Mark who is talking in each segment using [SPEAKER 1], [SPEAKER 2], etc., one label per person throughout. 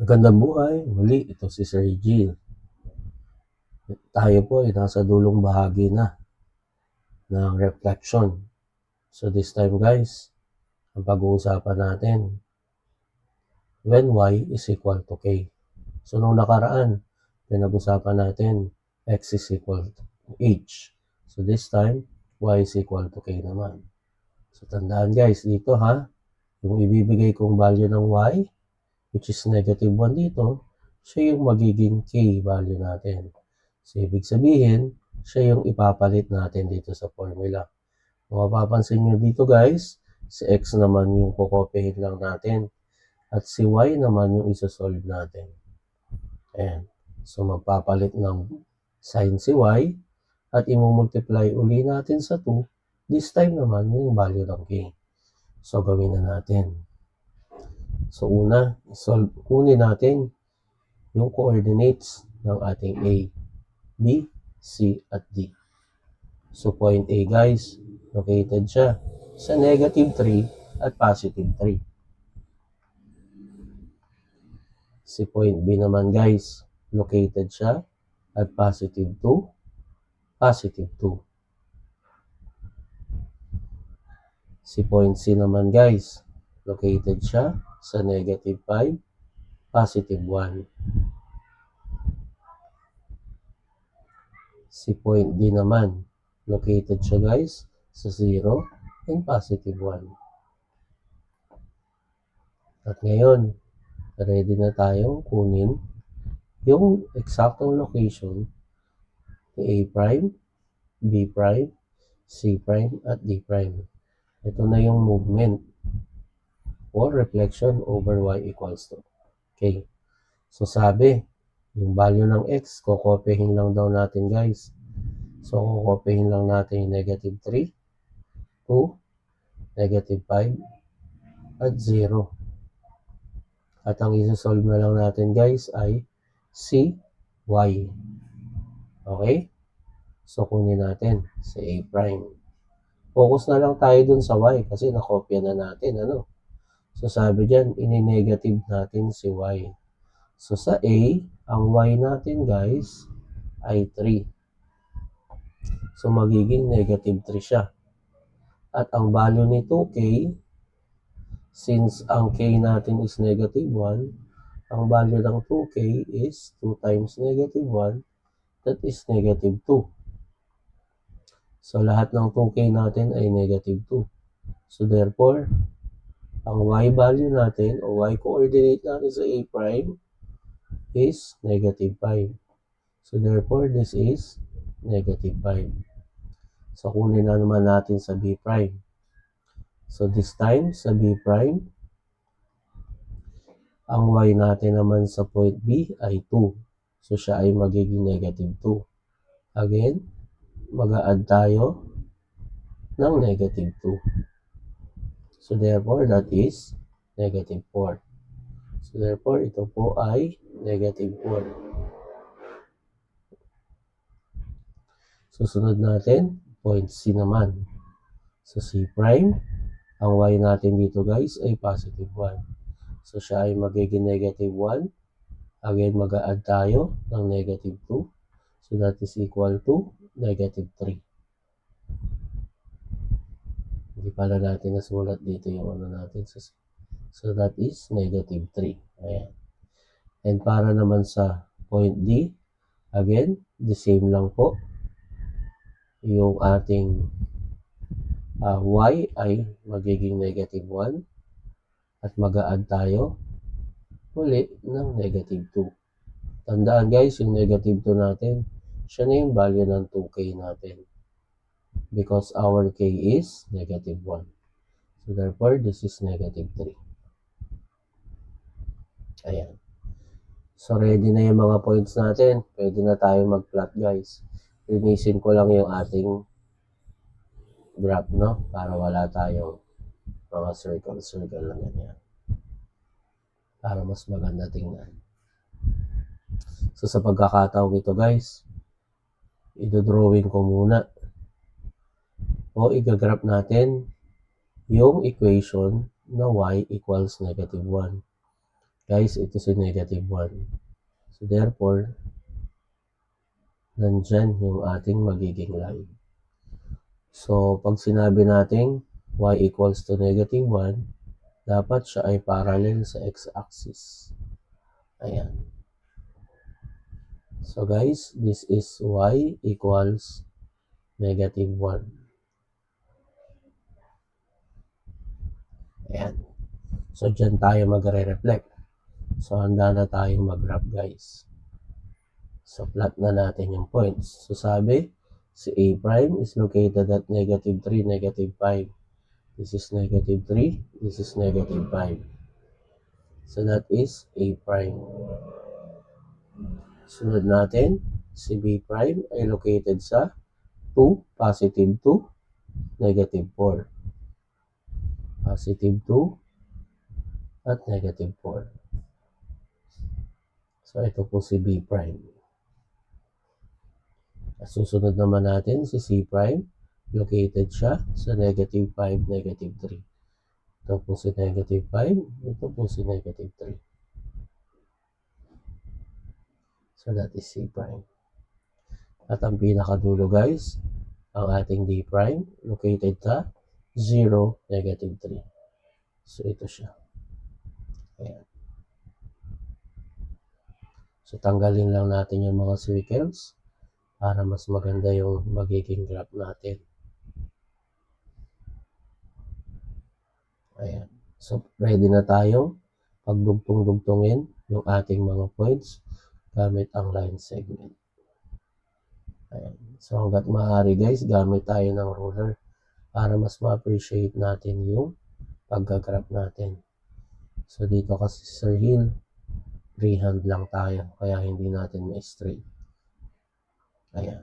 [SPEAKER 1] Magandang buhay, muli ito si Sir Gene. Tayo po ay nasa dulong bahagi na ng reflection. So this time guys, ang pag-uusapan natin, when y is equal to k. So nung nakaraan, pinag-usapan natin x is equal to h. So this time, y is equal to k naman. So tandaan guys, dito ha, yung ibibigay kong value ng y, which is negative 1 dito, siya yung magiging k value natin. So, ibig sabihin, siya yung ipapalit natin dito sa formula. Kung mapapansin nyo dito guys, si x naman yung kukopihin lang natin. At si y naman yung isosolve natin. Ayan. So, magpapalit ng sign si y at imumultiply uli natin sa 2. This time naman yung value ng k. So, gawin na natin. So, kunin natin yung coordinates ng ating A, B, C, at D. So, point A guys, located siya sa negative 3 at positive 3. Si point B naman guys, located siya at positive 2, positive 2. Si point C naman guys, located siya sa negative 5, positive 1. Si point D naman, located siya guys sa 0 and positive 1. At ngayon, ready na tayong kunin yung eksaktong location ni A prime, B prime, C prime, at D prime. Ito na yung movement or reflection over y equals to k. So sabi, yung value ng x, kukopihin lang daw natin guys. So kukopihin lang natin yung negative 3, 2, negative 5, at 0. At ang isa-solve na lang natin guys ay C, Y. Okay? So kunin natin si A prime. Focus na lang tayo dun sa Y kasi nakopya na natin. So sabi dyan, ini-negative natin si Y. So sa A, ang Y natin guys ay 3. So magiging negative 3 siya. At ang value ni 2K, since ang K natin is negative 1, ang value ng 2K is 2 times negative 1, that is negative 2. So lahat ng 2K natin ay negative 2. So therefore, ang Y value natin o Y coordinate natin sa A prime is negative 5. So therefore, this is negative 5. So kunin na naman natin sa B prime. So this time, sa B prime, ang Y natin naman sa point B ay 2. So siya ay magiging negative 2. Again, mag-a-add tayo ng negative 2. So therefore, that is negative 4. So therefore, ito po ay negative 4. Susunod natin, point C naman. So C prime, ang Y natin dito guys ay positive 1. So siya ay magiging negative 1. Again, mag-a-add tayo ng negative 2. So that is equal to negative 3. Hindi pala natin nasulat dito yung natin. So that is negative 3. Ayan. And para naman sa point D, again, the same lang po. Yung ating Y ay magiging negative 1. At mag-a-add tayo uli ng negative 2. Tandaan guys, yung negative 2 natin, siya na yung value ng 2K natin. Because our K is negative 1. So therefore, this is negative 3. Ayan. So ready na yung mga points natin. Pwede na tayo mag-plot guys. Linisin ko lang yung ating graph, no? Para wala tayong mga circle na ganyan. Para mas maganda tingnan. So sa pagkakataong ito guys, idodrawing ko muna o igagraph natin yung equation na y equals negative 1. Guys, ito si negative 1. So therefore, nandyan yung ating magiging line. So pag sinabi natin y equals to negative 1, dapat siya ay parallel sa x-axis. Ayan. So guys, this is y equals negative 1. Ayan. So dyan tayo magre-reflect. So handa na tayong mag-graph guys. So plot na natin yung points. So sabi, si A prime is located at negative 3, negative 5. This is negative 3, this is negative 5. So that is A prime. Sunod natin, si B prime ay located sa 2, positive 2, negative 4. Positive 2 at negative 4. So ito po si B prime. At susunod naman natin si C prime, located siya sa negative 5, negative 3. Ito po si negative 5, ito po si negative 3. So that is C prime. At ang pinakadulo guys, ang ating D prime, located sa 0, negative 3. So ito siya. Ayan. So tanggalin lang natin yung mga circles para mas maganda yung magiging graph natin. Ayan. So ready na tayong pagdugtong-dugtongin yung ating mga points gamit ang line segment. Ayan. So hanggat maaari guys, gamit tayo ng ruler para mas ma-appreciate natin yung pagka-graph natin. So dito kasi Sir Hill, freehand lang tayo kaya hindi natin ma-straight. Ayan.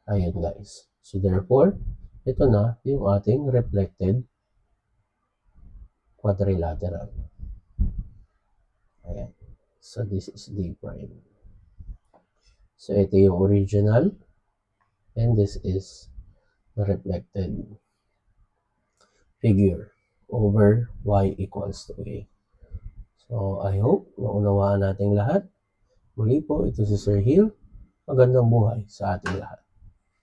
[SPEAKER 1] Ayan guys. So therefore, ito na yung ating reflected quadrilateral. Ayan. So this is D prime. So ito yung original and this is the reflected figure over y equals to A. So I hope naunawaan natin lahat. Muli po, ito si Sir Hill. Magandang buhay sa ating lahat.